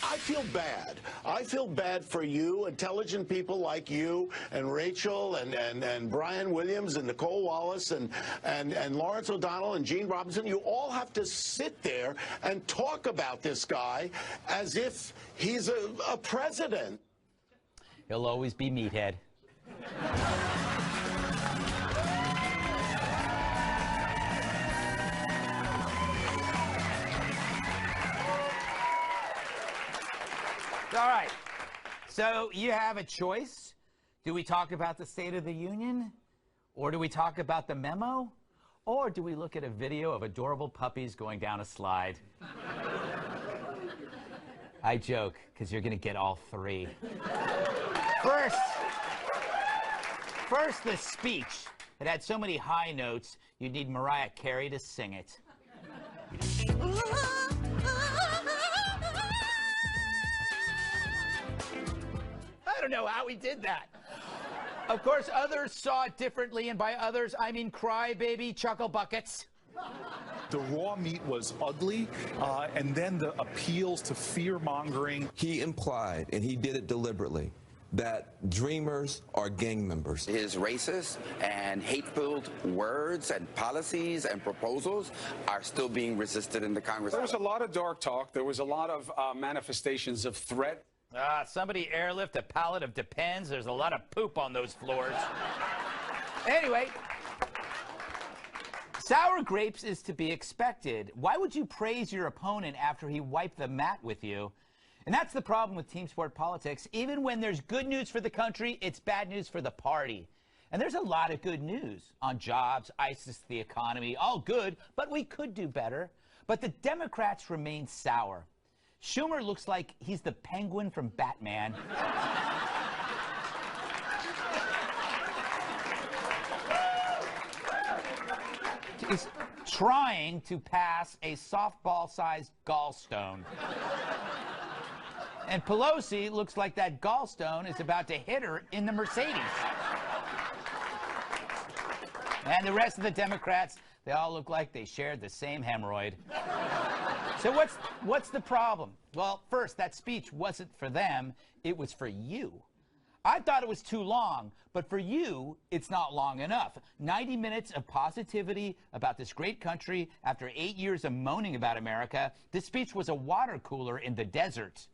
I feel bad. I feel bad for you, intelligent people like you and Rachel and Brian Williams and Nicole Wallace and Lawrence O'Donnell and Gene Robinson. You all have to sit there and talk about this guy as if he's a president. He'll always be meathead. All right, so you have a choice. Do we talk about the State of the Union? Or do we talk about the memo? Or do we look at a video of adorable puppies going down a slide? I joke, because you're going to get all three. First, the speech. It had so many high notes, you'd need Mariah Carey to sing it. I don't know how he did that. Of course, others saw it differently, and by others, I mean crybaby chuckle buckets. The raw meat was ugly, and then the appeals to fear-mongering. He implied, and he did it deliberately, that Dreamers are gang members. His racist and hate-filled words and policies and proposals are still being resisted in the Congress. There was a lot of dark talk. There was a lot of manifestations of threat. Somebody airlift a pallet of Depends. There's a lot of poop on those floors. Anyway, sour grapes is to be expected. Why would you praise your opponent after he wiped the mat with you? And that's the problem with team sport politics. Even when there's good news for the country, it's bad news for the party. And there's a lot of good news on jobs, ISIS, the economy, all good, but we could do better. But the Democrats remain sour. Schumer looks like he's the Penguin from Batman. He's trying to pass a softball-sized gallstone. And Pelosi looks like that gallstone is about to hit her in the Mercedes. And the rest of the Democrats, they all look like they shared the same hemorrhoid. So what's the problem? Well, first, that speech wasn't for them, it was for you. I thought it was too long, but for you, it's not long enough. 90 minutes of positivity about this great country after 8 years of moaning about America. This speech was a water cooler in the desert.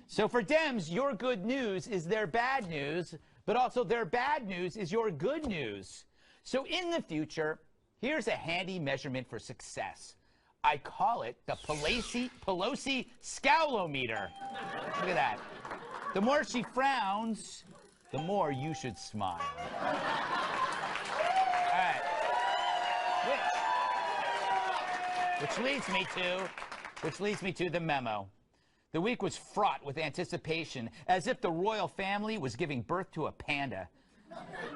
So for Dems, your good news is their bad news, but also their bad news is your good news. So in the future, here's a handy measurement for success. I call it the Pelosi scowlometer. Look at that. The more she frowns, the more you should smile. All right. Which leads me to the memo. The week was fraught with anticipation, as if the royal family was giving birth to a panda.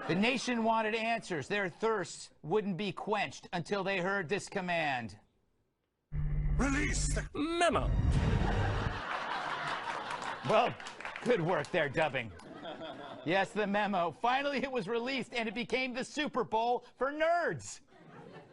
The nation wanted answers. Their thirst wouldn't be quenched until they heard this command. Release the memo. Well, good work there, dubbing. Yes, the memo. Finally, it was released, and it became the Super Bowl for nerds.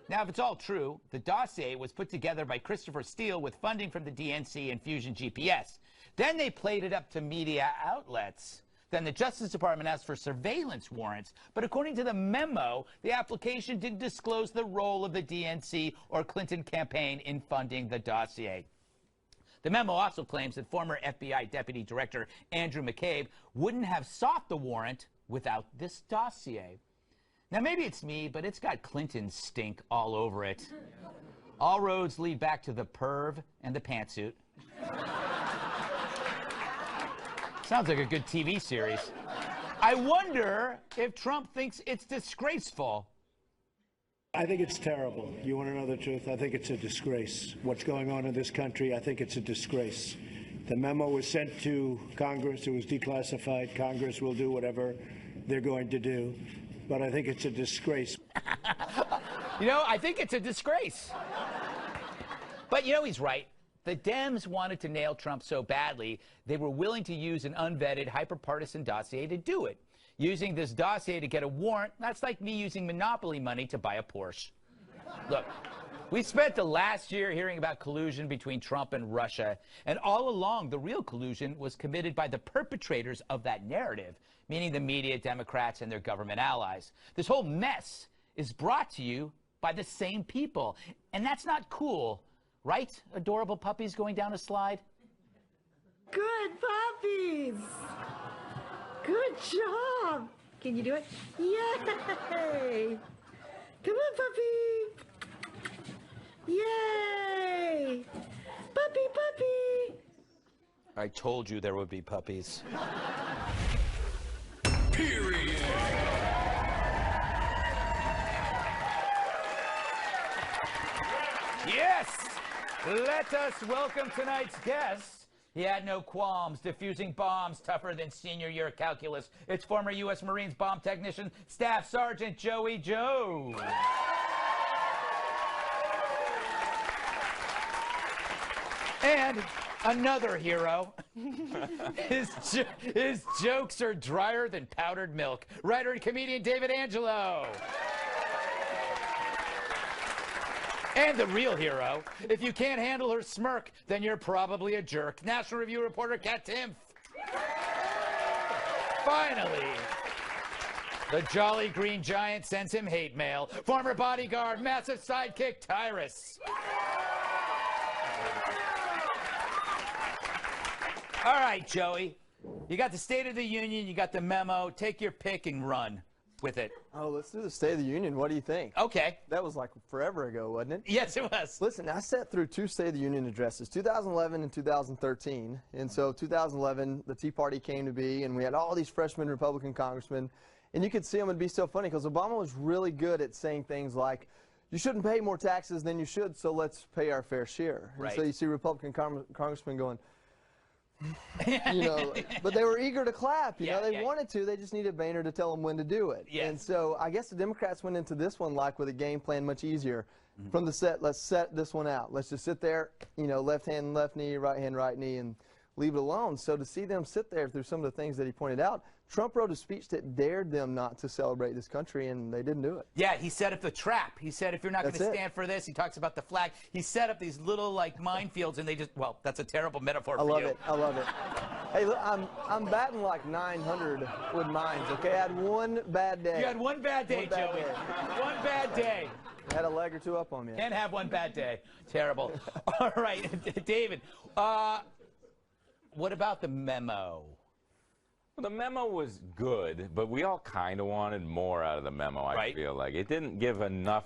Now, if it's all true, the dossier was put together by Christopher Steele with funding from the DNC and Fusion GPS. Then they played it up to media outlets. Then the Justice Department asked for surveillance warrants. But according to the memo, the application didn't disclose the role of the DNC or Clinton campaign in funding the dossier. The memo also claims that former FBI Deputy Director Andrew McCabe wouldn't have sought the warrant without this dossier. Now, maybe it's me, but it's got Clinton stink all over it. All roads lead back to the perv and the pantsuit. Sounds like a good TV series. I wonder if Trump thinks it's disgraceful. I think it's terrible. You want to know the truth? I think it's a disgrace. What's going on in this country, I think it's a disgrace. The memo was sent to Congress. It was declassified. Congress will do whatever they're going to do. But I think it's a disgrace. You know, I think it's a disgrace. But, you know, he's right. The Dems wanted to nail Trump so badly, they were willing to use an unvetted, hyper-partisan dossier to do it. Using this dossier to get a warrant, that's like me using Monopoly money to buy a Porsche. Look, We spent the last year hearing about collusion between Trump and Russia, and all along the real collusion was committed by the perpetrators of that narrative, meaning the media, Democrats, and their government allies. This whole mess is brought to you by the same people, and that's not cool, right? Adorable puppies going down a slide? Good puppies! Good job! Can you do it? Yay! Come on, puppy! Yay! Puppy, puppy! I told you there would be puppies. Period. Yes! Let us welcome tonight's guest. He had no qualms diffusing bombs tougher than senior year calculus. It's former U.S. Marines bomb technician, Staff Sergeant Joey Jones. And another hero. His jokes are drier than powdered milk. Writer and comedian David Angelo. And the real hero. If you can't handle her smirk, then you're probably a jerk. National Review reporter Katherine Timpf. Finally, the Jolly Green Giant sends him hate mail. Former bodyguard, massive sidekick Tyrus. All right, Joey. You got the State of the Union, you got the memo. Take your pick and run with it. Oh, let's do the State of the Union. What do you think? Okay. That was like forever ago, wasn't it? Yes, it was. Listen, I sat through two State of the Union addresses, 2011 and 2013. And so 2011, the Tea Party came to be, and we had all these freshman Republican congressmen. And you could see them, it'd be so funny because Obama was really good at saying things like, you shouldn't pay more taxes than you should, so let's pay our fair share. Right. And so you see Republican congressmen going, you know, but they were eager to clap. You know, they wanted to. They just needed Boehner to tell them when to do it. Yes. And so I guess the Democrats went into this one like with a game plan much easier. From the set, let's set this one out. Let's just sit there, you know, left hand, left knee, right knee, and leave it alone. So to see them sit there through some of the things that he pointed out, Trump wrote a speech that dared them not to celebrate this country, and they didn't do it. Yeah, he set up the trap. He said, if you're not going to stand for this, he talks about the flag. He set up these little, like, minefields, and they just, well, that's a terrible metaphor for you. I love it. I love it. Hey, look, I'm batting like 900 with mines, okay? I had one bad day. You had one bad day, Joey. One bad day. I had a leg or two up on me. Can't have one bad day. Terrible. All right, David, what about the memo? Well, the memo was good, but we all kind of wanted more out of the memo, I feel like. It didn't give enough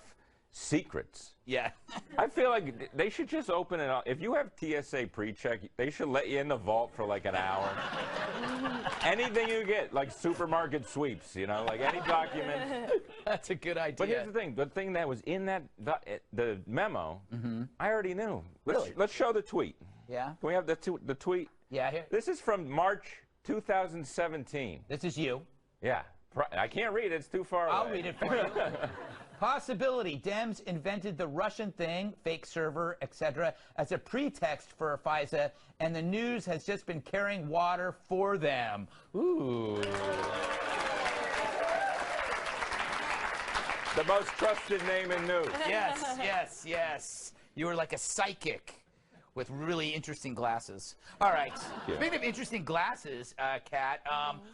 secrets. Yeah. I feel like they should just open it up. If you have TSA pre-check, they should let you in the vault for like an hour. Anything you get, like supermarket sweeps, you know, like any document. That's a good idea. But here's the thing that was in that the memo, I already knew. Let's show the tweet. Yeah? Can we have the tweet? Yeah, here. This is from March 2017. This is you. Yeah. I can't read it. It's too far away. I'll read it for you. Possibility. Dems invented the Russian thing, fake server, etc., as a pretext for FISA, and the news has just been carrying water for them. Ooh. The most trusted name in news. Yes, yes, yes. You were like a psychic with really interesting glasses. All right. Yeah. Speaking of interesting glasses, Kat,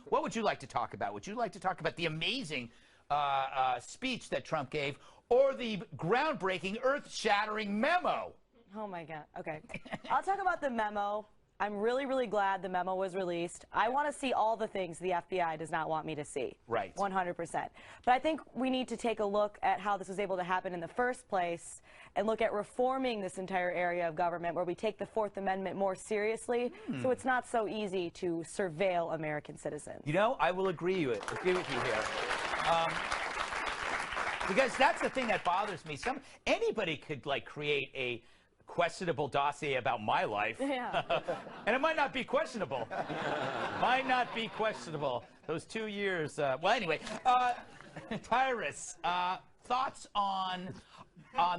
what would you like to talk about? Would you like to talk about the amazing speech that Trump gave, or the groundbreaking, earth-shattering memo? Oh, my God. Okay. I'll talk about the memo. I'm really, really glad the memo was released. I want to see all the things the FBI does not want me to see. Right. 100%. But I think we need to take a look at how this was able to happen in the first place and look at reforming this entire area of government where we take the Fourth Amendment more seriously so it's not so easy to surveil American citizens. You know, I will agree with you here. Because that's the thing that bothers me. Anybody could, like, create a questionable dossier about my life. Yeah. And it might not be questionable. Might not be questionable. Those 2 years. Well, anyway, Tyrus, thoughts on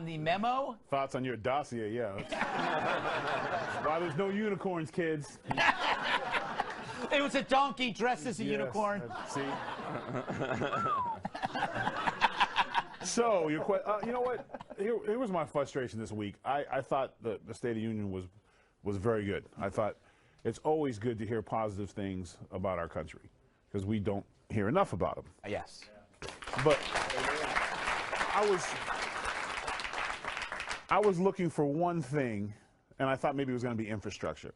the memo? Thoughts on your dossier, yeah. Why there's no unicorns, kids. It was a donkey dressed as a unicorn. See? So, you know what? Here was my frustration this week. I thought the State of the Union was very good. I thought it's always good to hear positive things about our country because we don't hear enough about them. Yes. But I was looking for one thing, and I thought maybe it was going to be infrastructure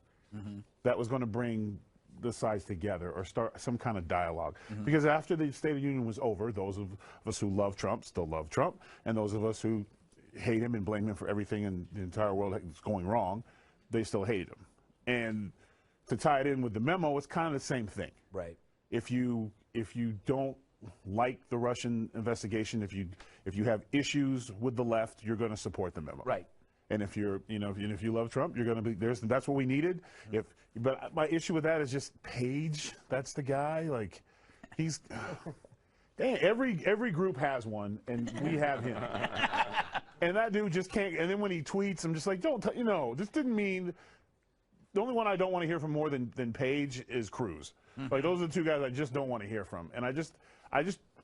that was going to bring the sides together or start some kind of dialogue. Because after the State of the Union was over, those of us who love Trump still love Trump, and those of us who hate him and blame him for everything in the entire world that's going wrong, they still hated him. And to tie it in with the memo, it's kind of the same thing. Right. If you don't like the Russian investigation, if you have issues with the left, you're going to support the memo. Right. And if you're, if you love Trump, you're going to be that's what we needed. But my issue with that is just Page. That's the guy. Like, he's dang, every group has one, and we have him. And that dude just can't. And then when he tweets, I'm just like, this didn't mean. The only one I don't want to hear from more than Page is Cruz. Like, those are the two guys I just don't want to hear from. And I just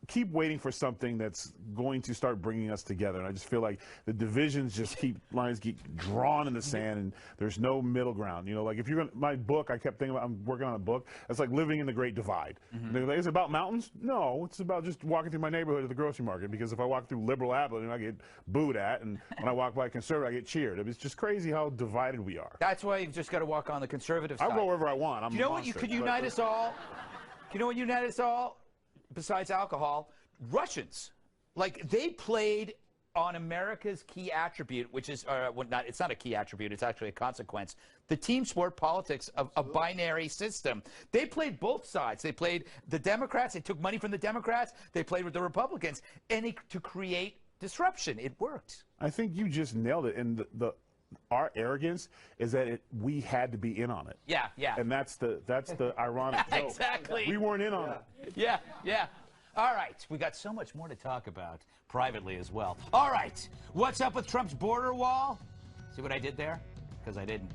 keep waiting for something that's going to start bringing us together. And I just feel like the divisions just lines keep drawn in the sand, and there's no middle ground. Like if you're going to, my book, I kept thinking about, I'm working on a book. It's like living in the Great Divide. Is it about mountains? No, it's about just walking through my neighborhood at the grocery market, because if I walk through Liberal Avenue, I get booed at, and when I walk by Conservative, I get cheered. It's just crazy how divided we are. That's why you've just got to walk on the conservative side. I'll go wherever I want. You know what could unite us all? You know what united us all? Besides alcohol, Russians. Like, they played on America's key attribute, which is, it's not a key attribute, it's actually a consequence, the team sport politics of a binary system. They played both sides. They played the Democrats, they took money from the Democrats, they played with the Republicans, and to create disruption. It worked. I think you just nailed it, and our arrogance is that we had to be in on it. Yeah. And that's the ironic joke. Exactly. We weren't in on it. Yeah. All right, we got so much more to talk about privately as well. All right, what's up with Trump's border wall? See what I did there? Because I didn't.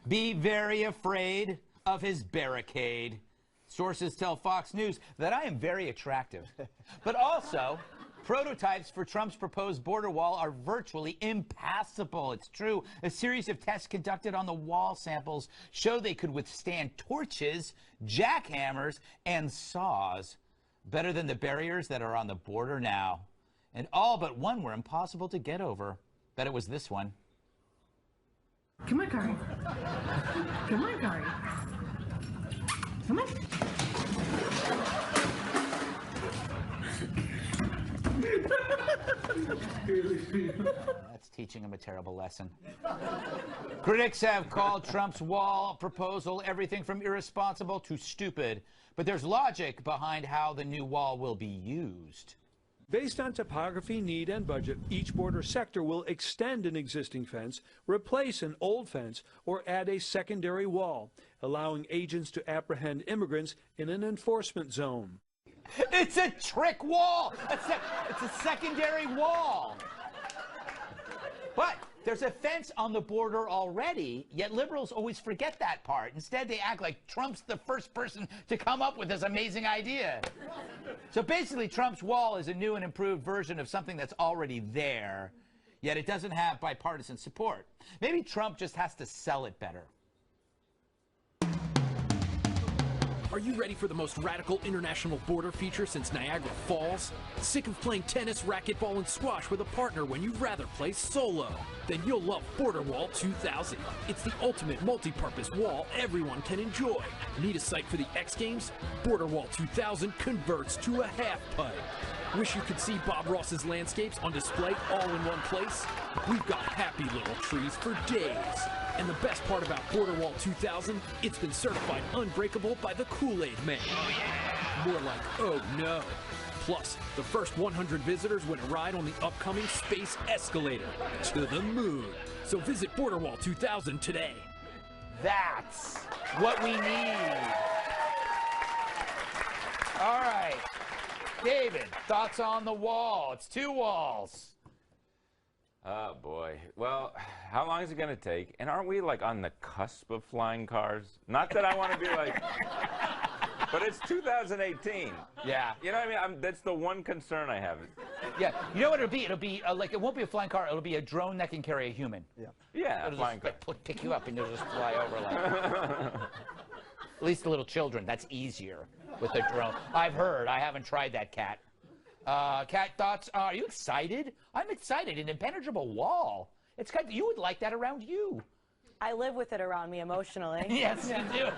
Be very afraid of his barricade. Sources tell Fox News that I am very attractive. But also, prototypes for Trump's proposed border wall are virtually impassable. It's true. A series of tests conducted on the wall samples show they could withstand torches, jackhammers, and saws better than the barriers that are on the border now. And all but one were impossible to get over. Bet it was this one. Come on, Kari. Come on, Kari. Come on. That's teaching him a terrible lesson. Critics have called Trump's wall proposal everything from irresponsible to stupid, but there's logic behind how the new wall will be used. Based on topography, need, and budget, each border sector will extend an existing fence, replace an old fence, or add a secondary wall, allowing agents to apprehend immigrants in an enforcement zone. It's a trick wall! It's a secondary wall! But there's a fence on the border already, yet liberals always forget that part. Instead, they act like Trump's the first person to come up with this amazing idea. So basically, Trump's wall is a new and improved version of something that's already there, yet it doesn't have bipartisan support. Maybe Trump just has to sell it better. Are you ready for the most radical international border feature since Niagara Falls? Sick of playing tennis, racquetball, and squash with a partner when you'd rather play solo? Then you'll love Border Wall 2000. It's the ultimate multi-purpose wall everyone can enjoy. Need a site for the X Games? Border Wall 2000 converts to a half pipe. Wish you could see Bob Ross's landscapes on display all in one place? We've got happy little trees for days. And the best part about Border Wall 2000, it's been certified unbreakable by the Kool-Aid Man. More like, oh no. Plus, the first 100 visitors win a ride on the upcoming Space Escalator to the moon. So visit Border Wall 2000 today. That's what we need. All right. David, thoughts on the wall? It's two walls. Oh, boy. Well, how long is it going to take? And aren't we, like, on the cusp of flying cars? Not that I want to be like... But it's 2018. Yeah. You know what I mean? That's the one concern I have. Yeah. You know what it'll be? It'll be like, it won't be a flying car. It'll be a drone that can carry a human. Yeah. Yeah, It'll flying just car. pick you up and you'll just fly over like. At least the little children. That's easier with a drone. I've heard. I haven't tried that, Kat. Kat, thoughts? Are you excited? I'm excited. An impenetrable wall. It's kind of, you would like that around you. I live with it around me emotionally. Yes, you do.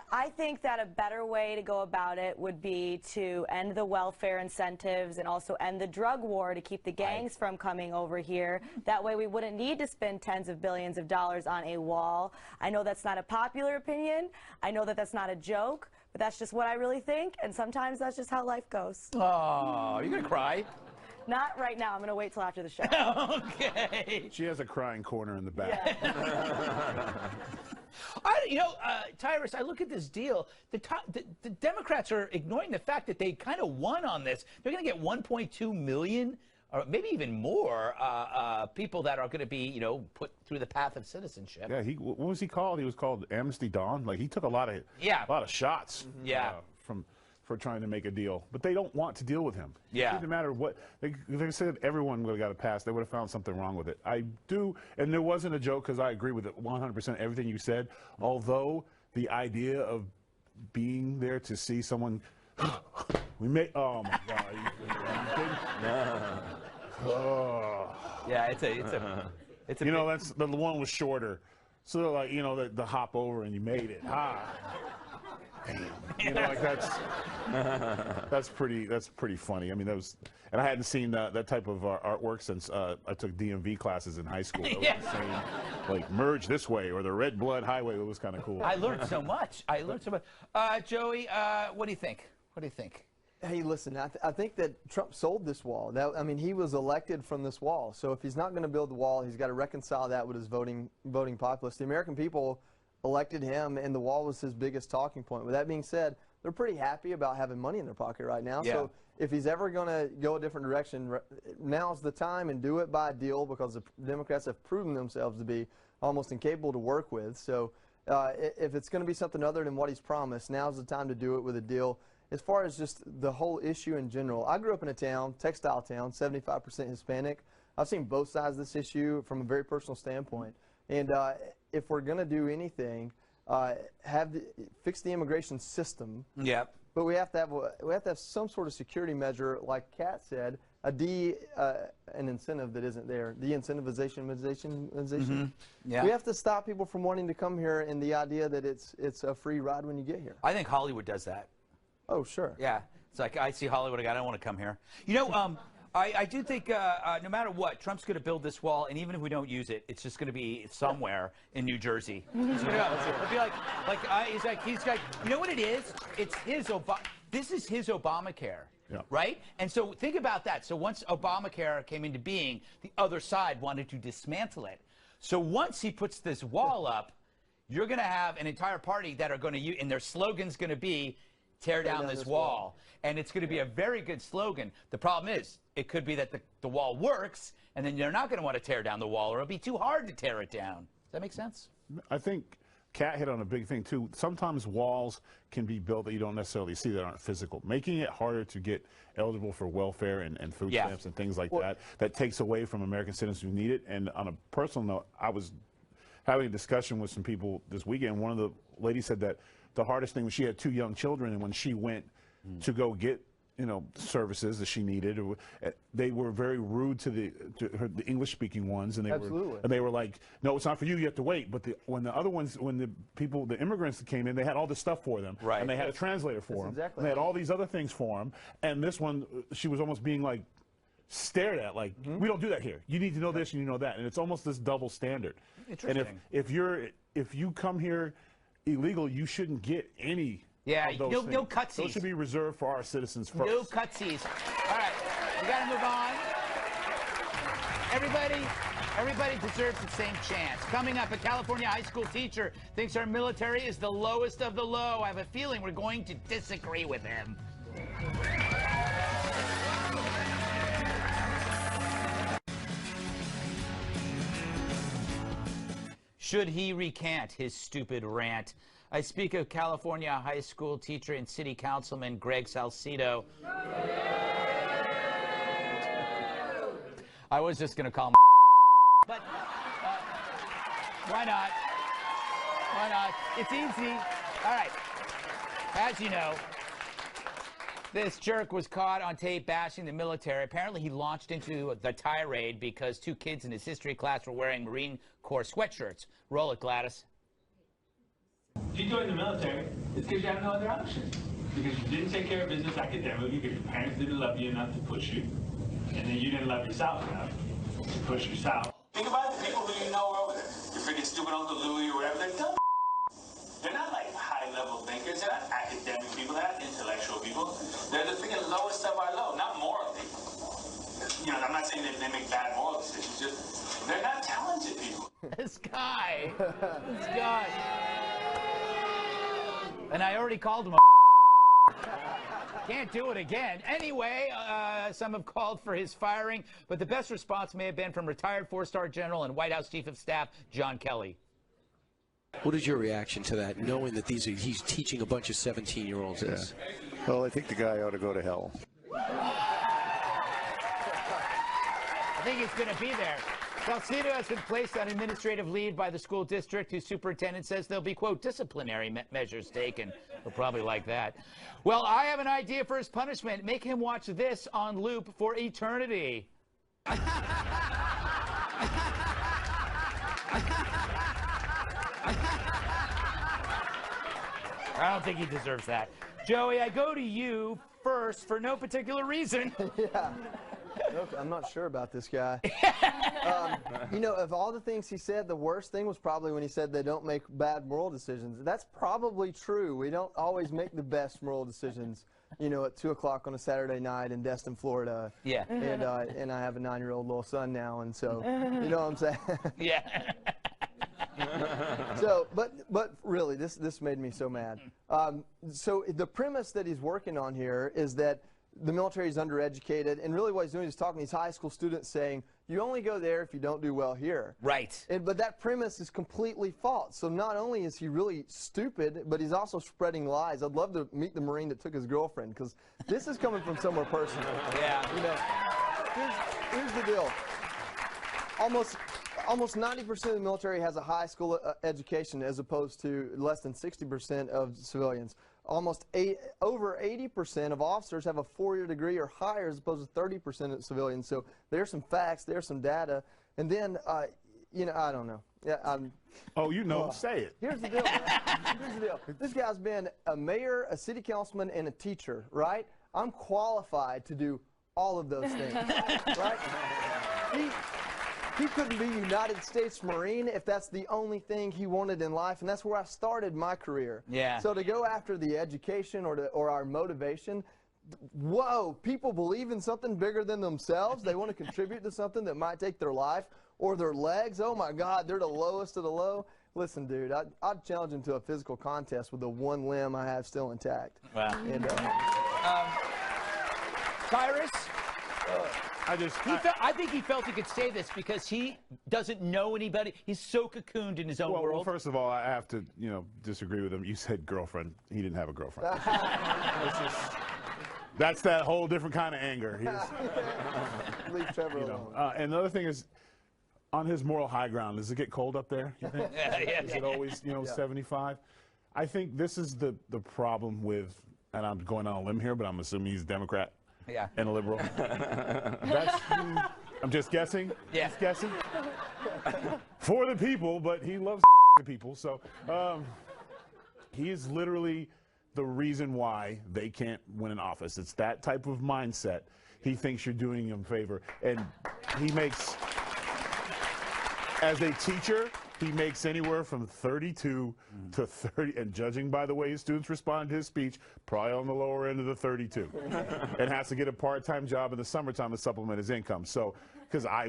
I think that a better way to go about it would be to end the welfare incentives and also end the drug war to keep the gangs from coming over here. That way we wouldn't need to spend tens of billions of dollars on a wall. I know that's not a popular opinion. I know that that's not a joke, but that's just what I really think, and sometimes that's just how life goes. Oh, you're going to cry? Not right now. I'm going to wait till after the show. Okay. She has a crying corner in the back. Yeah. Tyrus, I look at this deal. The Democrats are ignoring the fact that they kind of won on this. They're going to get 1.2 million, or maybe even more, people that are going to be, put through the path of citizenship. Yeah, what was he called? He was called Amnesty Dawn. Like, he took a lot of shots. Yeah. For trying to make a deal, but they don't want to deal with him. Yeah. It doesn't matter what they said. Everyone would have got a pass. They would have found something wrong with it. I do, and there wasn't a joke because I agree with it 100%. Everything you said. Although the idea of being there to see someone, we may. Oh my God. Yeah, it's a. That's the one was shorter, so like the hop over and you made it. Damn. That's pretty funny. I mean, and I hadn't seen that type of artwork since I took DMV classes in high school. It was the same, like merge this way or the Red Blood Highway. It was kind of cool. I learned so much. Joey, what do you think? Hey, listen, I think that Trump sold this wall. He was elected from this wall. So if he's not going to build the wall, he's got to reconcile that with his voting populace. The American people elected him, and the wall was his biggest talking point. With that being said, they're pretty happy about having money in their pocket right now. Yeah. So if he's ever going to go a different direction, now's the time, and do it by deal, because the Democrats have proven themselves to be almost incapable to work with. So if it's going to be something other than what he's promised, now's the time to do it with a deal. As far as just the whole issue in general, I grew up in a town, textile town, 75% Hispanic. I've seen both sides of this issue from a very personal standpoint. And if we're going to do anything, fix the immigration system. Yep. But we have to have some sort of security measure, like Kat said, an incentive that isn't there. De-incentivization. Mm-hmm. Yeah. We have to stop people from wanting to come here, and the idea that it's a free ride when you get here. I think Hollywood does that. Oh, sure. Yeah. It's like, I see Hollywood, I don't want to come here. I do think no matter what, Trump's going to build this wall, and even if we don't use it, it's just going to be somewhere in New Jersey. He's going to be he's like, you know what it is? It's this is his Obamacare. Yeah. Right? And so think about that. So once Obamacare came into being, the other side wanted to dismantle it. So once he puts this wall up, you're going to have an entire party that are going to use, and their slogan's going to be, tear down this wall. And it's going to be a very good slogan. The problem is, it could be that the wall works, and then you're not going to want to tear down the wall, or it'll be too hard to tear it down. Does that make sense? I think Kat hit on a big thing, too. Sometimes walls can be built that you don't necessarily see that aren't physical. Making it harder to get eligible for welfare and food stamps and things like that takes away from American citizens who need it. And on a personal note, I was having a discussion with some people this weekend. One of the ladies said that the hardest thing was she had 2 young children, and when she went to go get services that she needed, they were very rude to the English-speaking ones, and they were like, "No, it's not for you. You have to wait." But when the immigrants that came in, they had all this stuff for them, right? And they had a translator for them. Exactly. And they had all these other things for them. And this one, she was almost being like stared at, like, "We don't do that here. You need to know this and you know that." And it's almost this double standard. Interesting. And if you come here illegal, you shouldn't get any. Yeah, of those no things. cutsies. Those should be reserved for our citizens first. No cutsies. All right, we got to move on. Everybody deserves the same chance. Coming up, a California high school teacher thinks our military is the lowest of the low. I have a feeling we're going to disagree with him. Should he recant his stupid rant? I speak of California high school teacher and city councilman Greg Salcido. I was just going to call him but why not? Why not? It's easy. All right. As you know, this jerk was caught on tape bashing the military. Apparently, he launched into the tirade because 2 kids in his history class were wearing Marine Corps sweatshirts. Roll it, Gladys. If you join the military, it's because you have no other option. Because you didn't take care of business academically, because your parents didn't love you enough to push you, and then you didn't love yourself enough to push yourself. Think about the people who you know over there. Your freaking stupid Uncle Louie or whatever, they're dumb. They're not like high-level thinkers. They're not academic people. They're not intellectual people. They're the freaking lowest of our low, not morally. You know, I'm not saying that they make bad moral decisions. Just they're not talented people. This guy. And I already called him a Can't do it again. Anyway, some have called for his firing, but the best response may have been from retired 4-star general and White House Chief of Staff John Kelly. What is your reaction to that, knowing that he's teaching a bunch of 17-year-olds this? Well, I think the guy ought to go to hell. I think he's going to be there. Salcido has been placed on administrative leave by the school district, whose superintendent says there'll be, quote, disciplinary measures taken. He'll probably like that. Well, I have an idea for his punishment. Make him watch this on loop for eternity. I don't think he deserves that. Joey, I go to you first for no particular reason. Yeah. I'm not sure about this guy. You know, of all the things he said, the worst thing was probably when he said they don't make bad moral decisions. That's probably true. We don't always make the best moral decisions, you know, at 2 o'clock on a Saturday night in Destin, Florida. Yeah. And I have a 9-year-old little son now, and so, you know what I'm saying? Yeah. So, but really, this made me so mad. So the premise that he's working on here is that the military is undereducated, and really what he's doing is talking to these high school students saying, you only go there if you don't do well here. Right. But that premise is completely false. So not only is he really stupid, but he's also spreading lies. I'd love to meet the Marine that took his girlfriend, because this is coming from somewhere personal. Yeah. You know, here's the deal. Almost 90% of the military has a high school education, as opposed to less than 60% of civilians. Over 80% of officers have a 4-year degree or higher, as opposed to 30% of civilians. So there's some facts, there's some data, and then you know, I don't know. Yeah, oh, you know, say it. Here's the deal. Here's the deal. This guy's been a mayor, a city councilman, and a teacher, right? I'm qualified to do all of those things, right? He couldn't be United States Marine if that's the only thing he wanted in life, and that's where I started my career. Yeah. So to go after the education or our motivation, whoa, people believe in something bigger than themselves. They want to contribute to something that might take their life or their legs. Oh my God, they're the lowest of the low. Listen, dude, I'd challenge him to a physical contest with the one limb I have still intact. Wow. And, Tyrus? I think he felt he could say this because he doesn't know anybody. He's so cocooned in his own world. Well, first of all, I have to, you know, disagree with him. You said girlfriend. He didn't have a girlfriend. That's that whole different kind of anger. Leave Trevor alone. And the other thing is, on his moral high ground, does it get cold up there, you think? Yeah. Is it always, you know, 75? I think this is the problem with, and I'm going on a limb here, but I'm assuming he's a Democrat. Yeah. And a liberal. I'm just guessing. Yeah. Just guessing. For the people, but he loves the people. So he is literally the reason why they can't win an office. It's that type of mindset. He thinks you're doing him a favor. And he makes, as a teacher, he makes anywhere from 32 to 30, and judging by the way his students respond to his speech, probably on the lower end of the 32, and has to get a part-time job in the summertime to supplement his income. So, because I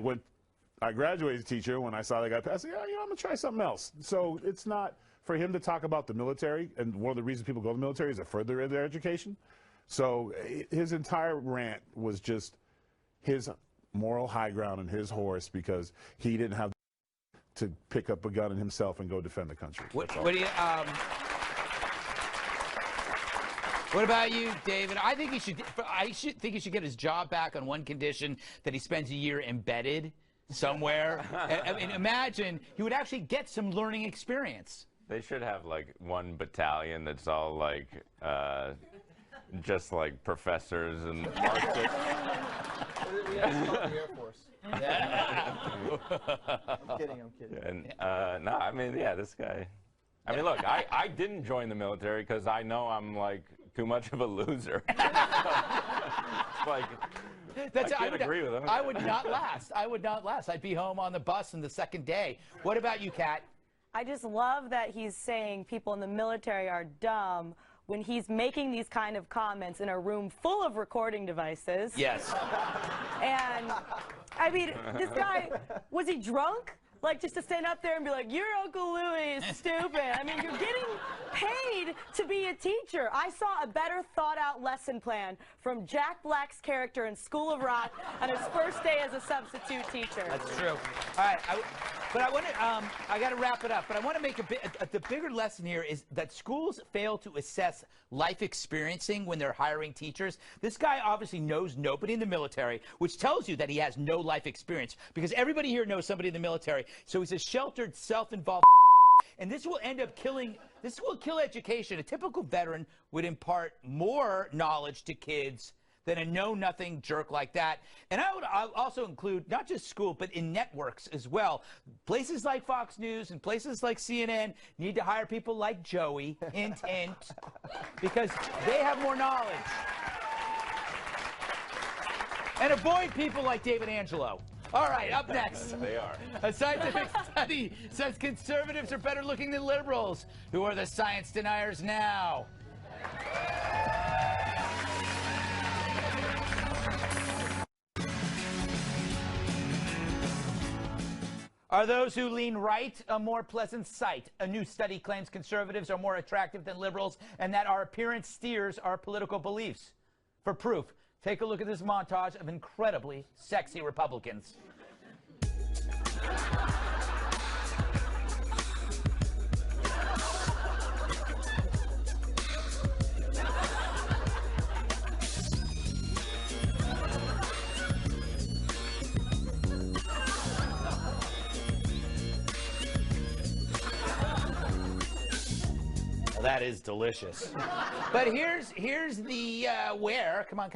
graduated as a teacher, when I saw that guy pass, I said, yeah, you know, I'm gonna try something else. So it's not for him to talk about the military, and one of the reasons people go to the military is to further their education. So his entire rant was just his moral high ground and his horse, because he didn't have to pick up a gun and himself and go defend the country. What do you? What about you, David? I think he should. Think he should get his job back on one condition: that he spends a year embedded somewhere. I mean, imagine he would actually get some learning experience. They should have like one battalion that's all like just like professors and Marxists. We have to call the Air Force. I'm kidding. And no, I mean, yeah, this guy. I mean, look, I didn't join the military because I know I'm like too much of a loser. It's like, I can't agree with him. I would not last. I would not last. I'd be home on the bus on the second day. What about you, Kat? I just love that he's saying people in the military are dumb when he's making these kind of comments in a room full of recording devices. Yes. And, I mean, this guy, was he drunk? Like, just to stand up there and be like, your Uncle Louie is stupid. I mean, you're getting paid to be a teacher. I saw a better thought-out lesson plan from Jack Black's character in School of Rock on his first day as a substitute teacher. That's true. All right, but I want to, I got to wrap it up, but I want to make the bigger lesson here is that schools fail to assess life experiencing when they're hiring teachers. This guy obviously knows nobody in the military, which tells you that he has no life experience, because everybody here knows somebody in the military. So he's a sheltered, self-involved, and this will end up killing, this will kill education. A typical veteran would impart more knowledge to kids than a know-nothing jerk like that. And I'll also include not just school, but in networks as well. Places like Fox News and places like CNN need to hire people like Joey, hint, hint, because they have more knowledge. And avoid people like David Angelo. All right, up next. They are. A scientific study says conservatives are better looking than liberals. Who are the science deniers now? Are those who lean right a more pleasant sight? A new study claims conservatives are more attractive than liberals and that our appearance steers our political beliefs. For proof, take a look at this montage of incredibly sexy Republicans. That is delicious. But here's the where, come on.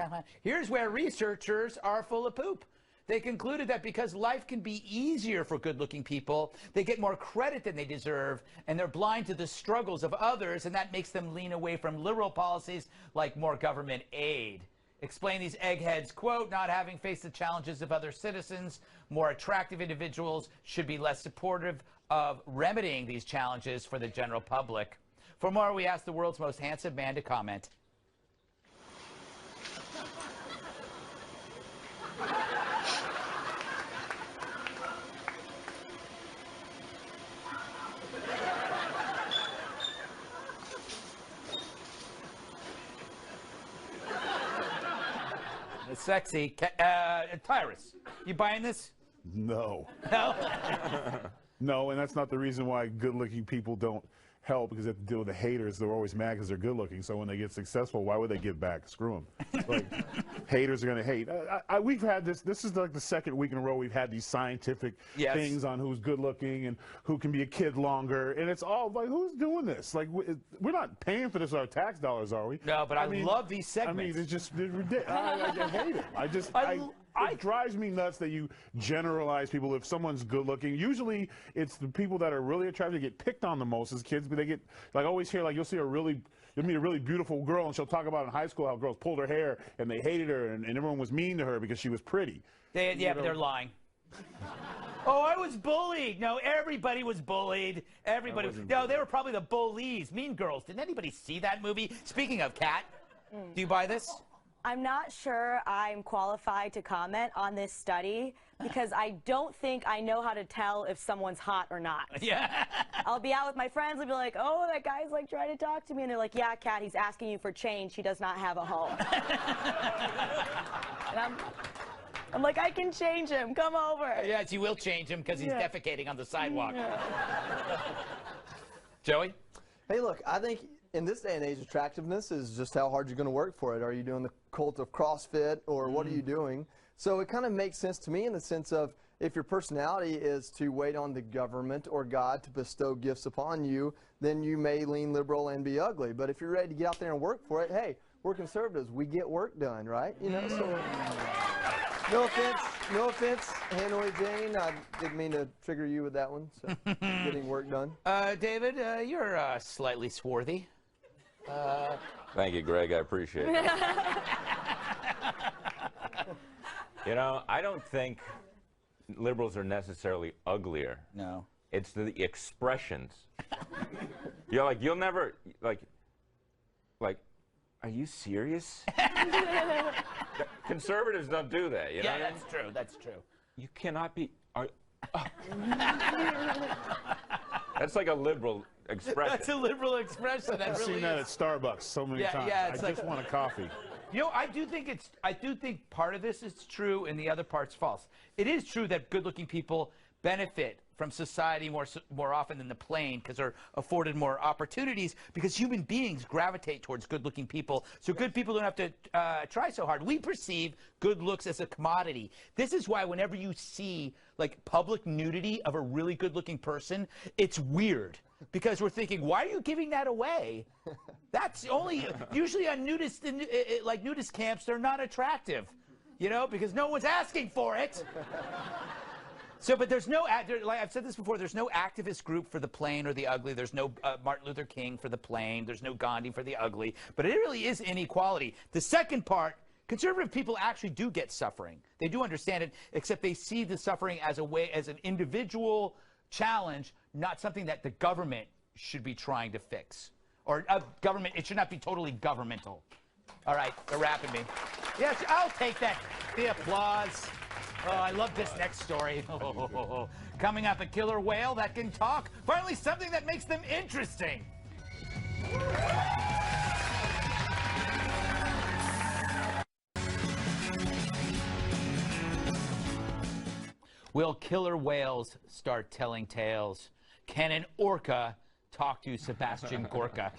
Here's where researchers are full of poop. They concluded that because life can be easier for good-looking people, they get more credit than they deserve, and they're blind to the struggles of others, and that makes them lean away from liberal policies like more government aid. Explain these eggheads, quote, not having faced the challenges of other citizens, more attractive individuals should be less supportive of remedying these challenges for the general public. For more, we asked the world's most handsome man to comment. It's sexy. Tyrus, you buying this? No. No? No, and that's not the reason why good-looking people don't help, because they have to deal with the haters. They're always mad because they're good-looking. So when they get successful, why would they give back? Screw them. Like, haters are going to hate. We've had this. This is like the second week in a row we've had these scientific things on who's good-looking and who can be a kid longer. And it's all like, who's doing this? Like, we're not paying for this with our tax dollars, are we? No, but I love these segments. I mean, it's just ridiculous. I hate it. It drives me nuts that you generalize people. If someone's good looking, usually it's the people that are really attractive get picked on the most as kids, but they get, like, always hear, like, you'll meet a really beautiful girl and she'll talk about in high school how girls pulled her hair and they hated her and everyone was mean to her because she was pretty. But they're lying. Oh, I was bullied. No, everybody was bullied. Everybody was. No, they were probably the bullies. Mean Girls. Didn't anybody see that movie? Speaking of, Kat, do you buy this? I'm not sure I'm qualified to comment on this study because I don't think I know how to tell if someone's hot or not. Yeah. I'll be out with my friends and be like, oh, that guy's like trying to talk to me. And they're like, yeah, Kat, he's asking you for change. He does not have a home. And I'm like, I can change him. Come over. Yes, you will change him because he's defecating on the sidewalk. Joey? Hey, look, I think in this day and age, attractiveness is just how hard you're going to work for it. Are you doing the cult of CrossFit, or what are you doing? So it kind of makes sense to me in the sense of if your personality is to wait on the government or God to bestow gifts upon you, then you may lean liberal and be ugly. But if you're ready to get out there and work for it, hey, we're conservatives. We get work done, right? You know, so no offense, Hanoi Jane. I didn't mean to trigger you with that one. So getting work done. David, you're slightly swarthy. Thank you, Greg. I appreciate it. You know, I don't think liberals are necessarily uglier. No. It's the expressions. You're like, you'll never, like, are you serious? Conservatives don't do that, you know? Yeah, that's true. That's true. You cannot be. That's like a liberal expression. That's a liberal expression. That I've really seen that is. at Starbucks so many times. Yeah, I it's like, just want a coffee. You know, I do think part of this is true and the other part's false. It is true that good-looking people benefit from society more often than the plain because they're afforded more opportunities because human beings gravitate towards good-looking people, so good people don't have to try so hard. We perceive good looks as a commodity. This is why whenever you see like public nudity of a really good-looking person, it's weird because we're thinking, why are you giving that away? That's only usually on nudist camps. They're not attractive, you know, because no one's asking for it. So, but there's no, like I've said this before, there's no activist group for the plain or the ugly. There's no Martin Luther King for the plain. There's no Gandhi for the ugly. But it really is inequality. The second part, conservative people actually do get suffering. They do understand it, except they see the suffering as an individual challenge, not something that the government should be trying to fix. Or government, it should not be totally governmental. All right, they're wrapping me. Yes, I'll take that. The applause. Oh, I love this next story. Coming up, a killer whale that can talk. Finally, something that makes them interesting. Will killer whales start telling tales? Can an orca talk to Sebastian Gorka?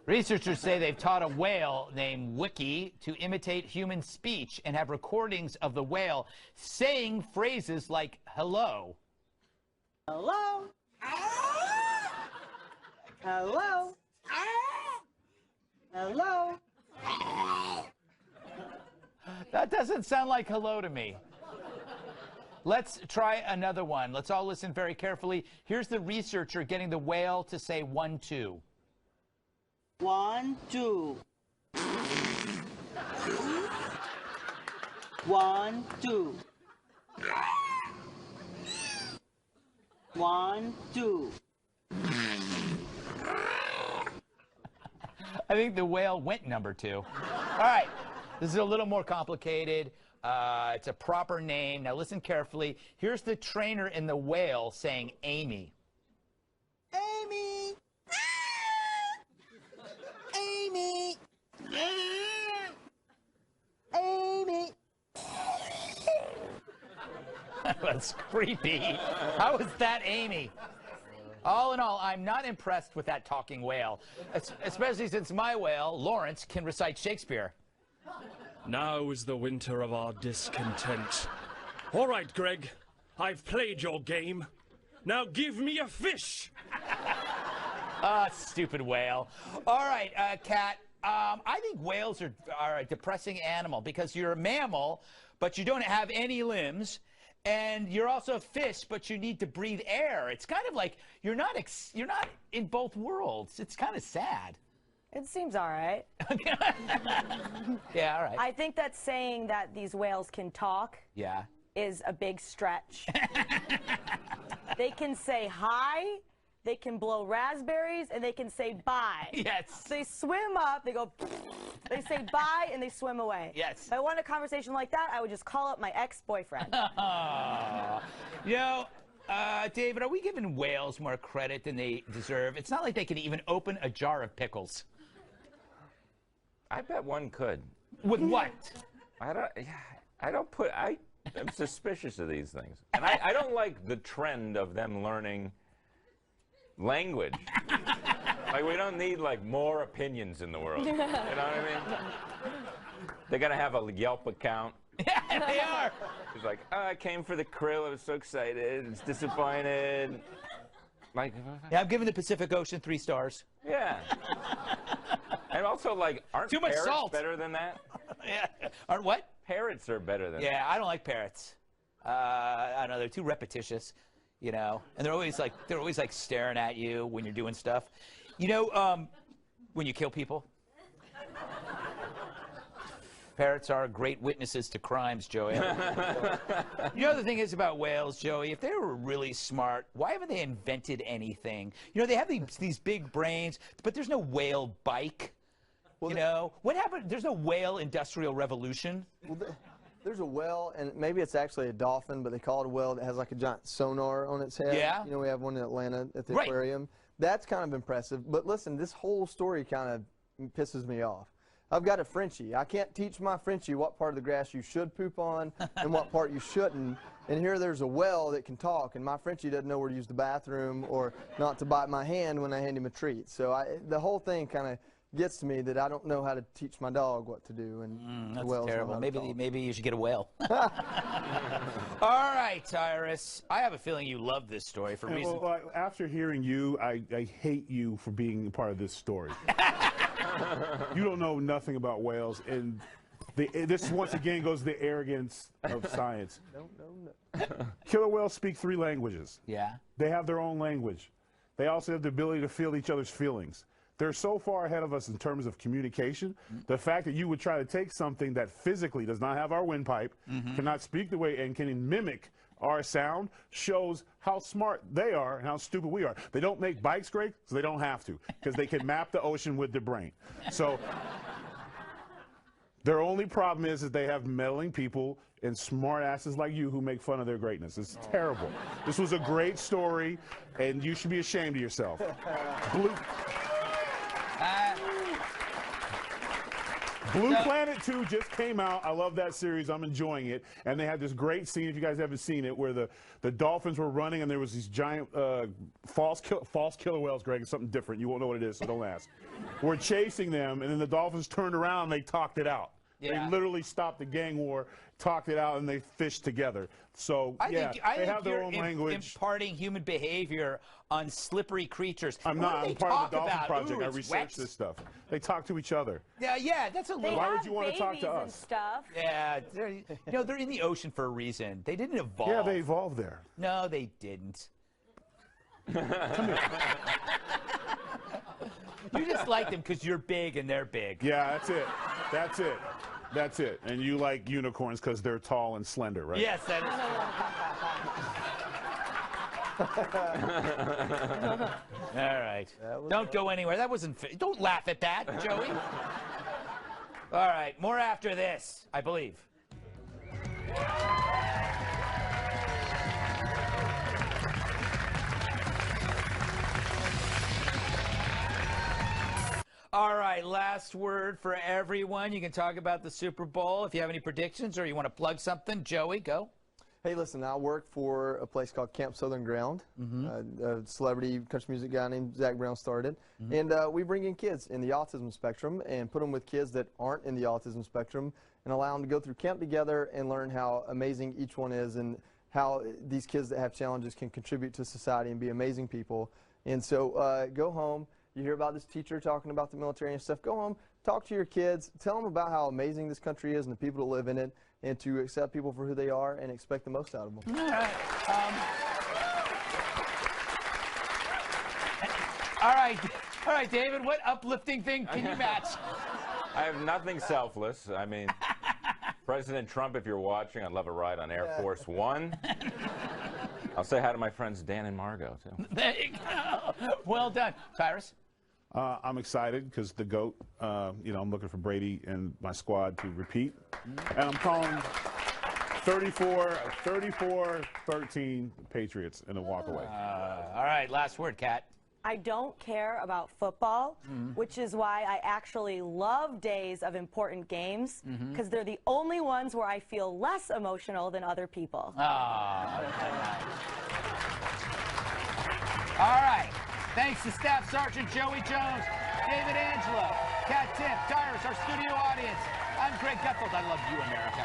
Researchers say they've taught a whale named Wiki to imitate human speech and have recordings of the whale saying phrases like hello. Hello. Hello. Hello. That doesn't sound like hello to me. Let's try another one. Let's all listen very carefully. Here's the researcher getting the whale to say 1, 2. 1, 2. 1, 2. 1, 2. I think the whale went number 2. All right, this is a little more complicated. It's a proper name. Now listen carefully. Here's the trainer in the whale saying Amy. Amy. Amy. Amy. That's creepy. How is that Amy? All in all, I'm not impressed with that talking whale, especially since my whale, Lawrence, can recite Shakespeare. Now is the winter of our discontent. All right, Greg, I've played your game. Now give me a fish. Stupid whale. All right, Kat, I think whales are a depressing animal because you're a mammal, but you don't have any limbs. And you're also a fish, but you need to breathe air. It's kind of like you're not in both worlds. It's kind of sad. It seems all right. Yeah, all right. I think that saying that these whales can talk is a big stretch. They can say hi, they can blow raspberries, and they can say bye. Yes. They swim up, they go, they say bye, and they swim away. Yes. If I wanted a conversation like that, I would just call up my ex-boyfriend. You know, David, are we giving whales more credit than they deserve? It's not like they can even open a jar of pickles. I bet one could. With what? I'm suspicious of these things. And I don't like the trend of them learning language. Like, we don't need, like, more opinions in the world. You know what I mean? They're going to have a Yelp account. Yeah, they are. It's like, oh, I came for the krill. I was so excited. It's disappointed. Like, yeah, I'm giving the Pacific Ocean 3 stars. yeah. And also, like, aren't Too much parrots salt. better than that? Yeah. Aren't what? Parrots are better than Yeah, I don't like parrots. I don't know, they're too repetitious, you know, and they're always like staring at you when you're doing stuff. You know, when you kill people. Parrots are great witnesses to crimes, Joey. You know the thing is about whales, Joey, if they were really smart, why haven't they invented anything? You know, they have these big brains, but there's no whale bike. Well, you know, what happened? There's no whale industrial revolution. Well, there's a whale, and maybe it's actually a dolphin, but they call it a whale that has like a giant sonar on its head. Yeah. You know, we have one in Atlanta at the Right. aquarium. That's kind of impressive. But listen, this whole story kind of pisses me off. I've got a Frenchie. I can't teach my Frenchie what part of the grass you should poop on and what part you shouldn't. And here there's a whale that can talk, and my Frenchie doesn't know where to use the bathroom or not to bite my hand when I hand him a treat. So the whole thing kind of gets to me that I don't know how to teach my dog what to do, and That's whales know terrible. how to talk. Maybe you should get a whale. All right, Tyrus. I have a feeling you love this story for reasons. Well, after hearing you, I hate you for being a part of this story. You don't know nothing about whales, and this once again goes to the arrogance of science. No. Killer whales speak 3 languages. Yeah. They have their own language. They also have the ability to feel each other's feelings. They're so far ahead of us in terms of communication. The fact that you would try to take something that physically does not have our windpipe, cannot speak the way, and can mimic our sound, shows how smart they are and how stupid we are. They don't make bikes great, so they don't have to, because they can map the ocean with their brain. So their only problem is they have meddling people and smart asses like you who make fun of their greatness. It's terrible. This was a great story, and you should be ashamed of yourself. Blue Planet 2 just came out. I love that series. I'm enjoying it. And they had this great scene, if you guys haven't seen it, where the dolphins were running and there was these giant false killer whales, Greg. It's something different. You won't know what it is, so don't ask. We're chasing them, and then the dolphins turned around and they talked it out. Yeah. They literally stopped the gang war, talked it out, and they fished together. So, I they think have their you're own language. imparting human behavior on slippery creatures. I'm What not. do I'm they part of talk the Dolphin about? Project. Ooh, I it's researched wet. this stuff. They talk to each other. Yeah, that's a little. Why would you want to talk to us? Stuff. Yeah, they're in the ocean for a reason. They didn't evolve. Yeah, they evolved there. No, they didn't. You just like them because you're big and they're big. Yeah, that's it. That's it. That's it. And you like unicorns because they're tall and slender, right? Yes, that is. All right. Don't go anywhere. That wasn't. Don't laugh at that, Joey. All right. More after this, I believe. All right, last word for everyone. You can talk about the Super Bowl if you have any predictions or you want to plug something. Joey, go. Hey, listen, I work for a place called Camp Southern Ground. A celebrity country music guy named Zach Brown started. And we bring in kids in the autism spectrum and put them with kids that aren't in the autism spectrum and allow them to go through camp together and learn how amazing each one is and how these kids that have challenges can contribute to society and be amazing people. And so go home. You hear about this teacher talking about the military and stuff. Go home, talk to your kids, tell them about how amazing this country is and the people that live in it, and to accept people for who they are and expect the most out of them. All right. All right, David, what uplifting thing can you match? I have nothing selfless. I mean, President Trump, if you're watching, I'd love a ride on Air Force One. I'll say hi to my friends Dan and Margot, too. There you go. Well done. Tyrus? I'm excited because the GOAT, I'm looking for Brady and my squad to repeat. And I'm calling 34-13 Patriots in a walk away. All right, last word, Kat. I don't care about football, which is why I actually love days of important games, because they're the only ones where I feel less emotional than other people. All right. Thanks to Staff Sergeant Joey Jones, David Angelo, Kat Timpf, Tyrus, our studio audience. I'm Greg Gutfeld. I love you, America.